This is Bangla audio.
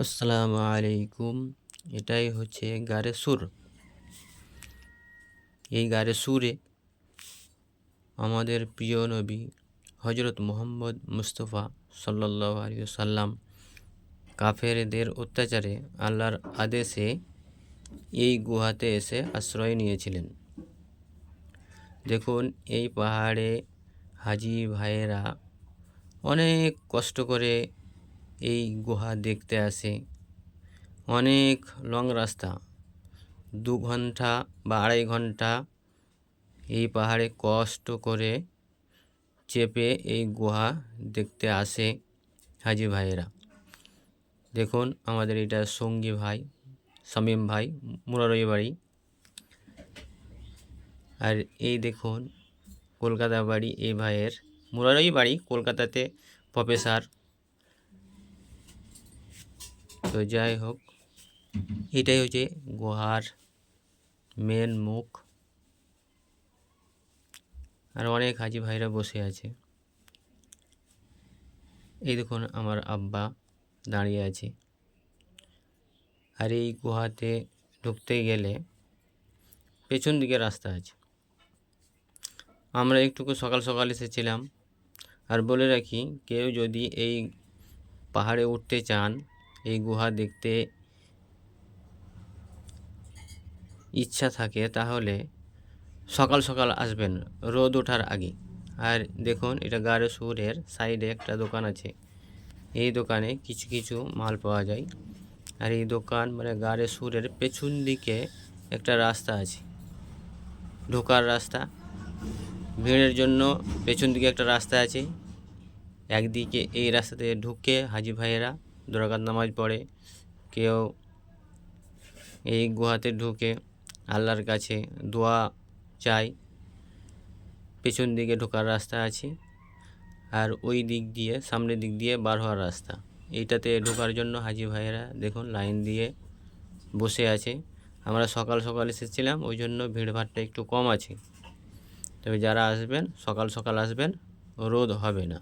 আসসালামু আলাইকুম। এটাই হচ্ছে গারে সুর। এই গারে সুরে আমাদের প্রিয় নবী হজরত মুহাম্মদ মুস্তফা সাল্লাল্লাহু আলাইহি ওয়াসাল্লাম কাফেরদের অত্যাচারে আল্লাহর আদেশে এই গুহাতে এসে আশ্রয় নিয়েছিলেন। দেখুন, এই পাহাড়ে হাজি ভাইয়েরা অনেক কষ্ট করে এই গুহা দেখতে আসে। অনেক লং রাস্তা, 2 ঘন্টা বা 2.5 ঘন্টা এই পাহাড়ে কষ্ট করে চেপে এই গুহা দেখতে আসে হাজি ভাইয়েরা। দেখুন, আমাদের এটা সঙ্গী ভাই শামীম ভাই, মুরারই বাড়ি। আর এই দেখুন কলকাতা বাড়ি এই ভাইয়ের, মুরারই বাড়ি, কলকাতাতে প্রফেসর। তো যাই হোক, এটাই হচ্ছে গুহার মেন মুখ। আর অনেক হাজি ভাইরা বসে আছে। এই দেখুন আমার আব্বা দাঁড়িয়ে আছে। আর এই গুহাতে ঢুকতে গেলে পেছন দিকে রাস্তা আছে। আমরা একটুকু সকাল সকাল এসেছিলাম। আর বলে রাখি, কেউ যদি এই পাহাড়ে উঠতে চান, এই গুহা দেখতে ইচ্ছা থাকে, তাহলে সকাল সকাল আসবেন, রোদ ওঠার আগে। আর দেখুন, এটা গারে সুরের সাইডে একটা দোকান আছে। এই দোকানে কিছু কিছু মাল পাওয়া যায়। আর এই দোকান মানে গারে সুরের পেছন দিকে একটা রাস্তা আছে, ঢোকার রাস্তা। ভিড়ের জন্য পেছন দিকে একটা রাস্তা আছে। একদিকে এই রাস্তাতে ঢুকে হাজি ভাইয়েরা 2 রাকাত নামাজ পড়ে। কেউ এই গুহাতে ঢুকে আল্লাহর কাছে দোয়া চায়। পেছন দিকে ঢোকার রাস্তা আছে। আর ওই দিক দিয়ে, সামনের দিক দিয়ে বার হওয়ার রাস্তা। এইটাতে ঢোকার জন্য হাজি ভাইয়েরা দেখুন লাইন দিয়ে বসে আছে। আমরা সকাল সকাল এসেছিলাম, ওই জন্য ভিড়ভাড়টা একটু কম আছে। তবে যারা আসবেন সকাল সকাল আসবেন, রোদ হবে না।